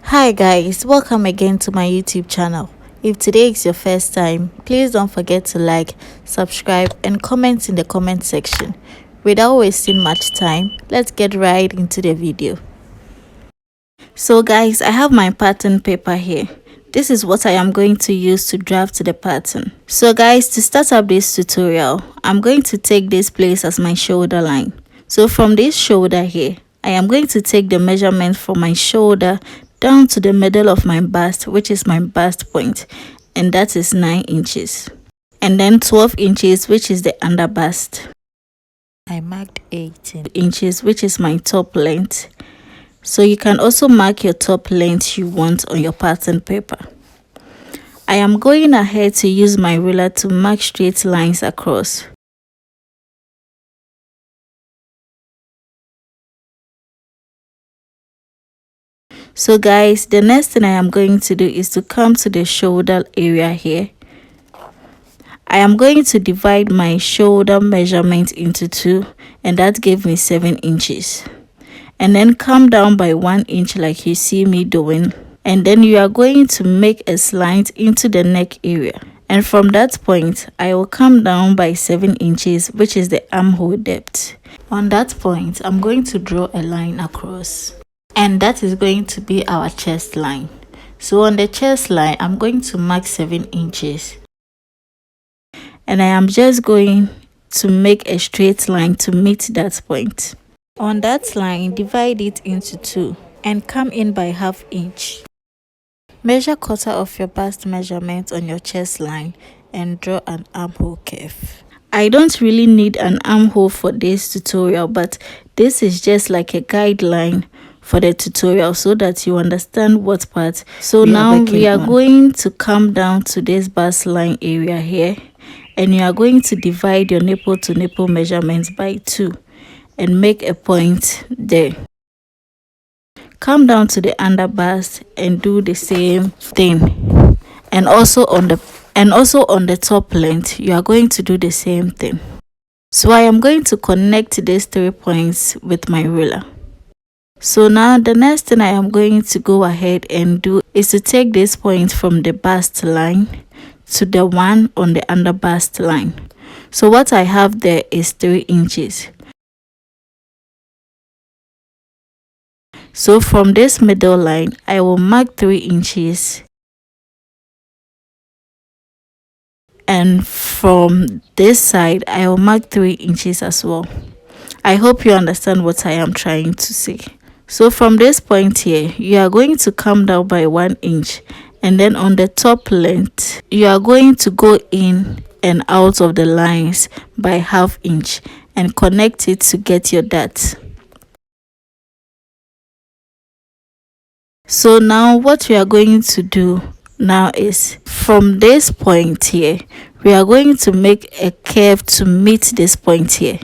Hi guys, welcome again to my YouTube channel. If today is your first time, please don't forget to like, subscribe and comment in the comment section. Without wasting much time, let's get right into the video. So guys, I have my pattern paper here. This is what I am going to use to draft the pattern. So guys, to start up this tutorial, I'm going to take this place as my shoulder line. So from this shoulder here, I am going to take the measurement from my shoulder down to the middle of my bust, which is my bust point, and that is 9 inches. And then 12 inches, which is the underbust. I marked 18 inches, which is my top length. So you can also mark your top length you want on your pattern paper. I am going ahead to use my ruler to mark straight lines across. So guys, the next thing I am going to do is to come to the shoulder area here. I am going to divide my shoulder measurement into 2, and that gave me 7 inches. And then come down by 1 inch like you see me doing. And then you are going to make a slant into the neck area. And from that point, I will come down by 7 inches, which is the armhole depth. On that point, I'm going to draw a line across. And that is going to be our chest line. So on the chest line, I'm going to mark 7 inches. And I am just going to make a straight line to meet that point. On that line, divide it into 2 and come in by ½ inch. Measure quarter of your bust measurement on your chest line and draw an armhole curve. I don't really need an armhole for this tutorial, but this is just like a guideline for the tutorial so that you understand what part. So now we are going to come down to this bust line area here, and you are going to divide your nipple to nipple measurements by 2 and make a point there. Come down to the underbust and do the same thing. And also on the top length, you are going to do the same thing. So I am going to connect these 3 points with my ruler. So now the next thing I am going to go ahead and do is to take this point from the bust line to the one on the underbust line. So what I have there is 3 inches. So from this middle line, I will mark 3 inches. And from this side, I will mark 3 inches as well. I hope you understand what I am trying to say. So from this point here, you are going to come down by 1 inch. And then on the top length, you are going to go in and out of the lines by ½ inch and connect it to get your dart. So now what we are going to do now is from this point here, we are going to make a curve to meet this point here.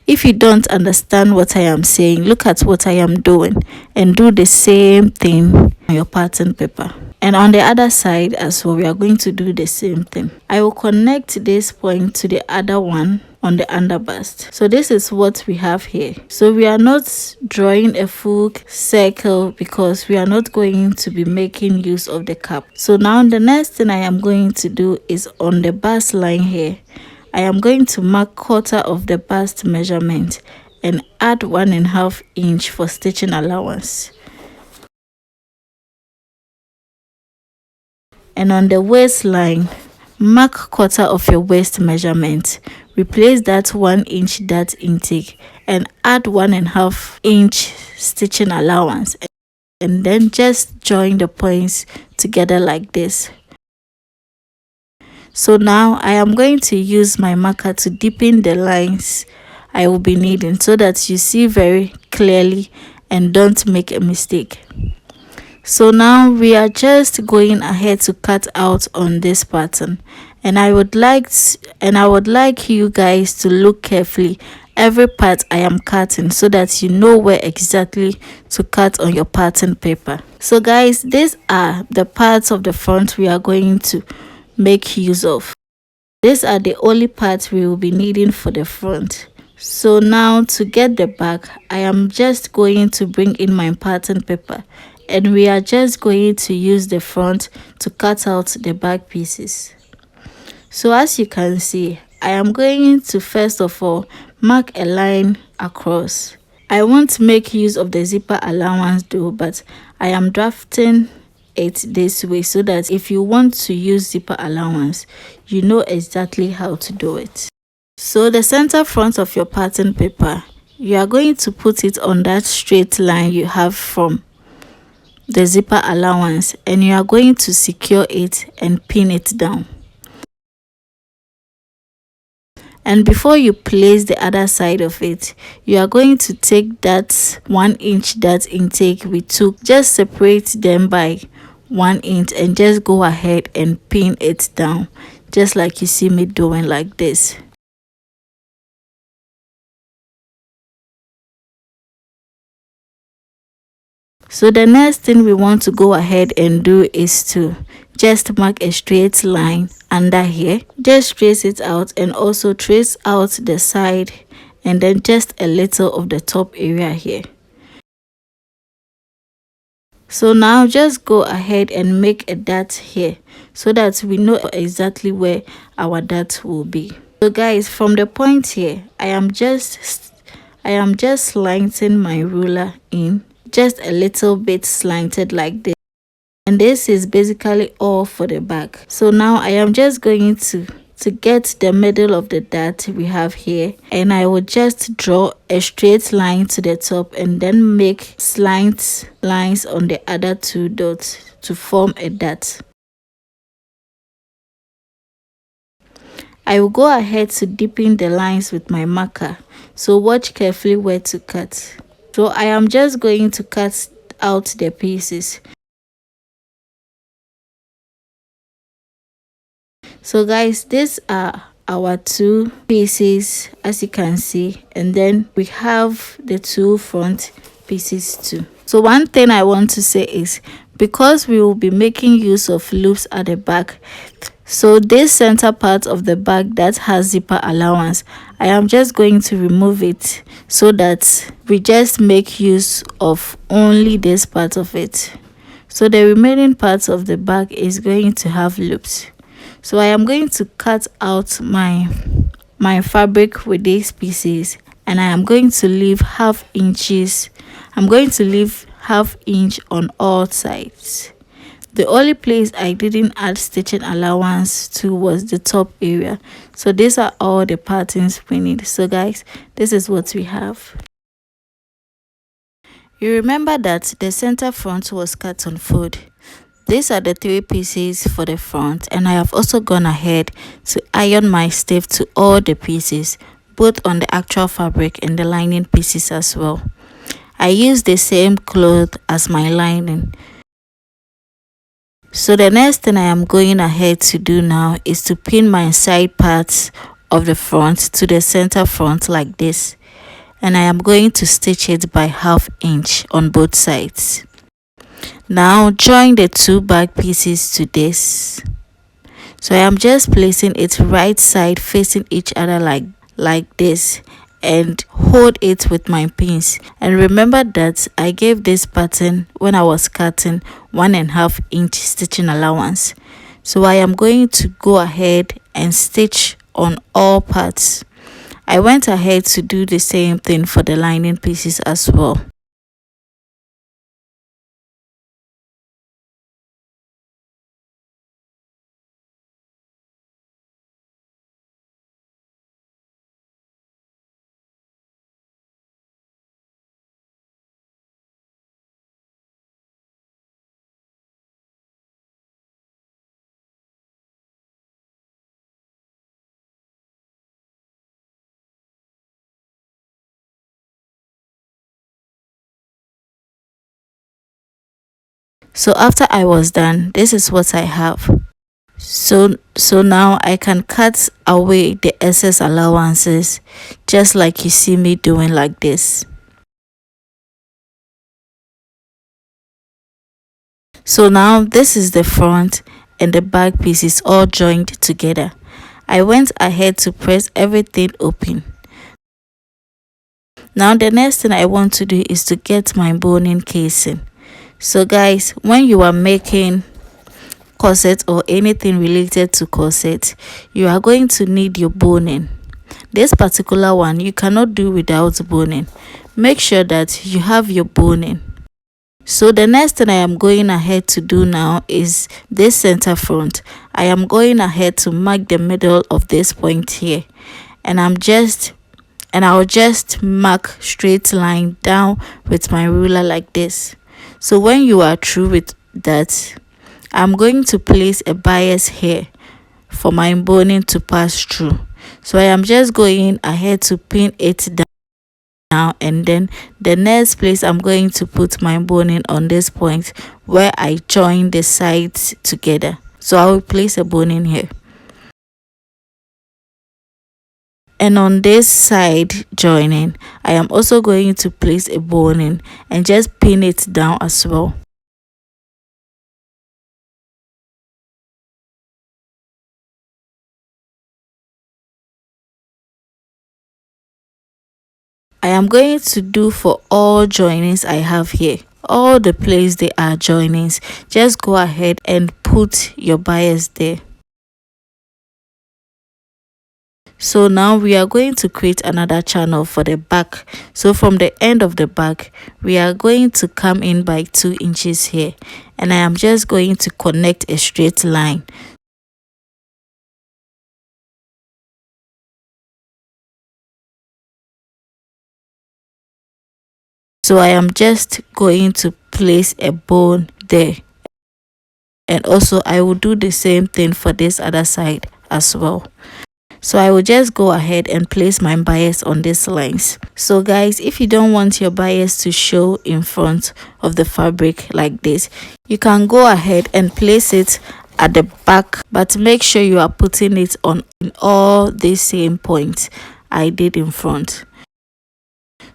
If you don't understand what I am saying, look at what I am doing and do the same thing on your pattern paper. And on the other side as well, we are going to do the same thing. I will connect this point to the other one on the underbust. So this is what we have here. So we are not drawing a full circle because we are not going to be making use of the cap. So now the next thing I am going to do is on the bust line here, I am going to mark quarter of the bust measurement and add 1½ inch for stitching allowance. And on the waistline, mark quarter of your waist measurement. Replace that 1 inch dart intake and add 1½ inch stitching allowance. And then just join the points together like this. So now I am going to use my marker to deepen the lines I will be needing so that you see very clearly and don't make a mistake. So now we are just going ahead to cut out on this pattern, and I would like you guys to look carefully every part I am cutting so that you know where exactly to cut on your pattern paper. So guys, these are the parts of the front we are going to make use of. These are the only parts we will be needing for the front. So now to get the back, I am just going to bring in my pattern paper and we are just going to use the front to cut out the back pieces. So as you can see, I am going to first of all mark a line across. I won't make use of the zipper allowance though, but I am drafting it this way so that if you want to use zipper allowance, you know exactly how to do it. So the center front of your pattern paper, you are going to put it on that straight line you have from the zipper allowance, and you are going to secure it and pin it down. And before you place the other side of it, you are going to take that 1 inch dart intake we took, just separate them by 1 inch and just go ahead and pin it down, just like you see me doing like this. So the next thing we want to go ahead and do is to just mark a straight line under here. Just trace it out and also trace out the side and then just a little of the top area here. So now just go ahead and make a dart here so that we know exactly where our dart will be. So guys, from the point here, I am just slanting my ruler in, just a little bit slanted like this, and this is basically all for the back. So now I am just going to get the middle of the dart we have here, and I will just draw a straight line to the top and then make slant lines on the other 2 dots to form a dart. I will go ahead to deepen the lines with my marker, so watch carefully where to cut. So I am just going to cut out the pieces. So guys, these are our 2 pieces as you can see, and then we have the 2 front pieces too. So one thing I want to say is, because we will be making use of loops at the back, so this center part of the back that has zipper allowance, I am just going to remove it so that we just make use of only this part of it. So the remaining parts of the back is going to have loops. So I am going to cut out my fabric with these pieces, and I am going to leave half inches. I'm going to leave half inch on all sides. The only place I didn't add stitching allowance to was the top area. So these are all the patterns we need. So guys, this is what we have. You remember that the center front was cut on fold. These are the 3 pieces for the front, and I have also gone ahead to iron my stiff to all the pieces, both on the actual fabric and the lining pieces as well. I use the same cloth as my lining. So the next thing I am going ahead to do now is to pin my side parts of the front to the center front like this, and I am going to stitch it by half inch on both sides. Now join the 2 back pieces to this. So I am just placing it right side facing each other like this, and hold it with my pins. And remember that I gave this pattern when I was cutting 1.5 inch stitching allowance. So I am going to go ahead and stitch on all parts. I went ahead to do the same thing for the lining pieces as well. So after I was done, this is what I have. So now I can cut away the excess allowances, just like you see me doing like this. So now this is the front and the back pieces all joined together. I went ahead to press everything open. Now the next thing I want to do is to get my boning casing. So guys, when you are making corset or anything related to corset, you are going to need your boning. This particular one you cannot do without boning. Make sure that you have your boning. So the next thing I am going ahead to do now is this center front. I am going ahead to mark the middle of this point here, and I'll just mark straight line down with my ruler like this. So when you are through with that, I'm going to place a bias here for my boning to pass through. So I am just going ahead to pin it down now, and then the next place I'm going to put my boning on this point where I join the sides together. So I will place a boning here, and on this side joining I am also going to place a boning and just pin it down as well. I am going to do for all joinings I have here. All the place they are joinings, just go ahead and put your bias there. So now we are going to create another channel for the back. So from the end of the back, we are going to come in by 2 inches here, and I am just going to connect a straight line. So I am just going to place a bone there, and also I will do the same thing for this other side as well. So I will just go ahead and place my bias on these lines. So guys, if you don't want your bias to show in front of the fabric like this, you can go ahead and place it at the back, but make sure you are putting it on all the same points I did in front.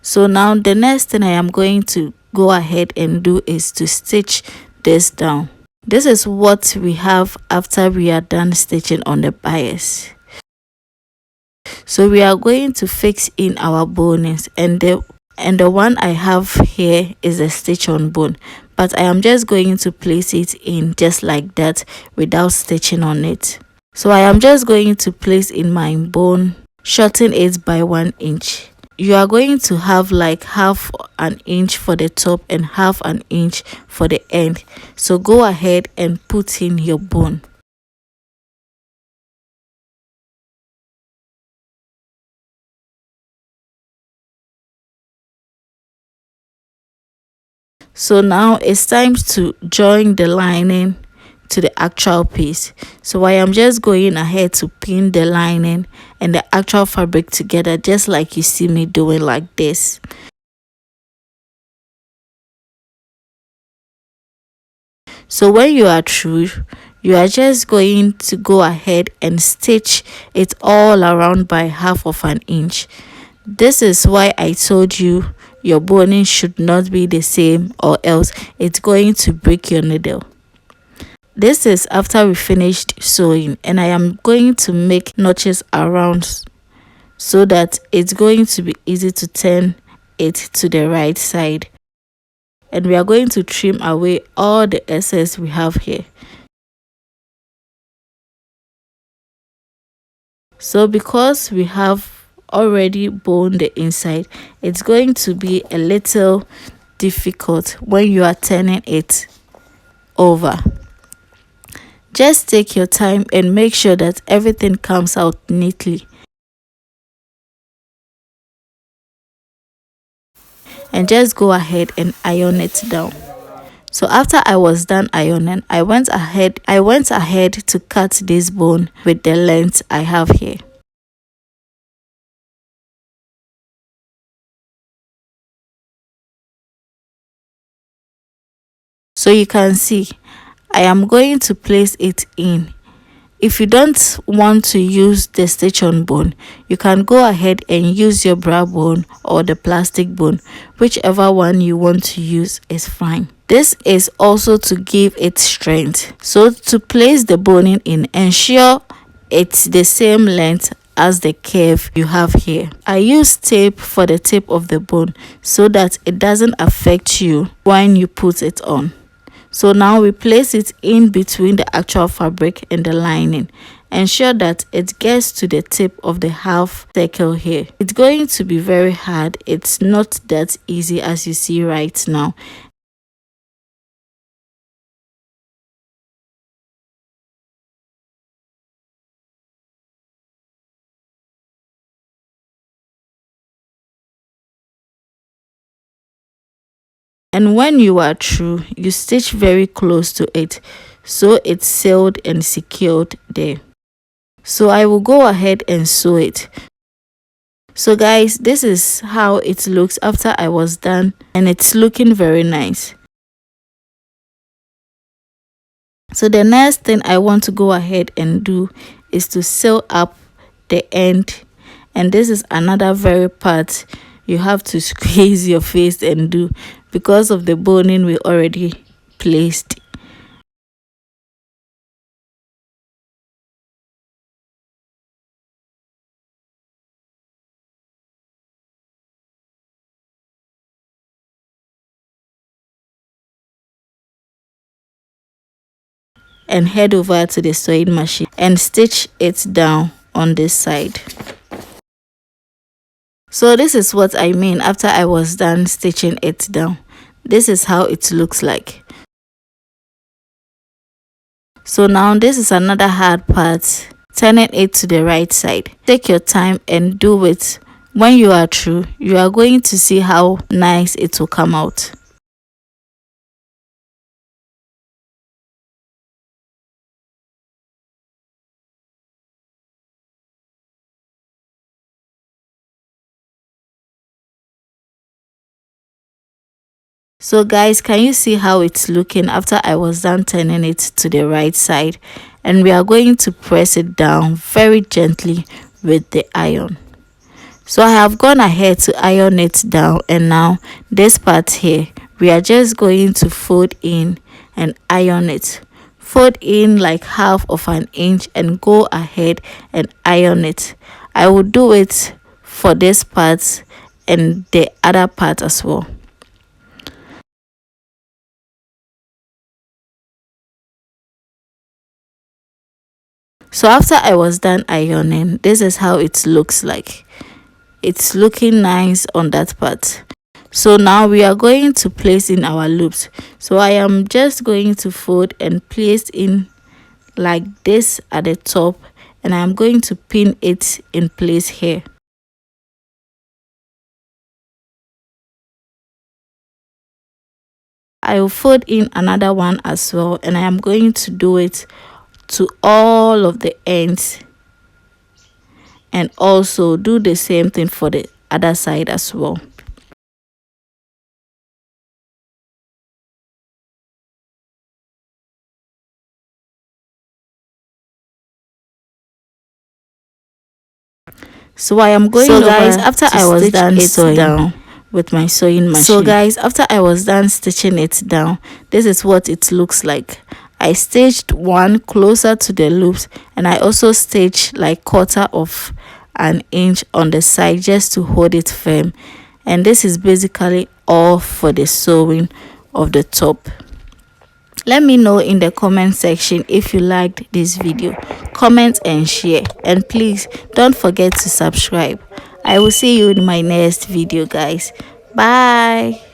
So now the next thing I am going to go ahead and do is to stitch this down. This is what we have after we are done stitching on the bias. So we are going to fix in our bonings, and the one I have here is a stitch on bone, but I am just going to place it in just like that without stitching on it. So I am just going to place in my bone, shorten it by 1 inch. You are going to have like half an inch for the top and half an inch for the end. So go ahead and put in your bone. So now it's time to join the lining to the actual piece. So I am just going ahead to pin the lining and the actual fabric together, just like you see me doing like this. So when you are through, you are just going to go ahead and stitch it all around by half of an inch. This is why I told you your boning should not be the same, or else it's going to break your needle. This is after we finished sewing, and I am going to make notches around so that it's going to be easy to turn it to the right side. And we are going to trim away all the excess we have here. So because we have already boned the inside, it's going to be a little difficult when you are turning it over. Just take your time and make sure that everything comes out neatly. And just go ahead and iron it down. So after I was done ironing, I went ahead to cut this bone with the length I have here. So you can see I am going to place it in. If you don't want to use the stitch on bone, you can go ahead and use your bra bone or the plastic bone. Whichever one you want to use is fine. This is also to give it strength. So to place the boning in, ensure it's the same length as the curve you have here. I use tape for the tip of the bone so that it doesn't affect you when you put it on. So now we place it in between the actual fabric and the lining. Ensure that it gets to the tip of the half circle here. It's going to be very hard. It's not that easy as you see right now. And when you are through, you stitch very close to it so it's sealed and secured there. So I will go ahead and sew it. So guys, this is how it looks after I was done, and it's looking very nice. So the next thing I want to go ahead and do is to sew up the end, and this is another very part you have to squeeze your face and do because of the boning we already placed. And head over to the sewing machine and stitch it down on this side. So this is what I mean after I was done stitching it down. This is how it looks like. So now this is another hard part, turning it to the right side. Take your time and do it. When you are through, you are going to see how nice it will come out. So guys, can you see how it's looking after I was done turning it to the right side? And we are going to press it down very gently with the iron. So I have gone ahead to iron it down, and now this part here, we are just going to fold in and iron it. Fold in like half of an inch and go ahead and iron it. I will do it for this part and the other part as well. So after I was done ironing, this is how it looks like. It's looking nice on that part. So now we are going to place in our loops. So I am just going to fold and place in like this at the top, and I'm going to pin it in place here. I will fold in another one as well, and I am going to do it to all of the ends, and also do the same thing for the other side as well. So I am going guys, after I was done sewing down with my sewing machine. So guys, after I was done stitching it down, this is what it looks like. I stitched one closer to the loops, and I also stitched like 1/4 of an inch on the side just to hold it firm. And this is basically all for the sewing of the top. Let me know in the comment section if you liked this video. Comment and share, and please don't forget to subscribe. I will see you in my next video guys. Bye.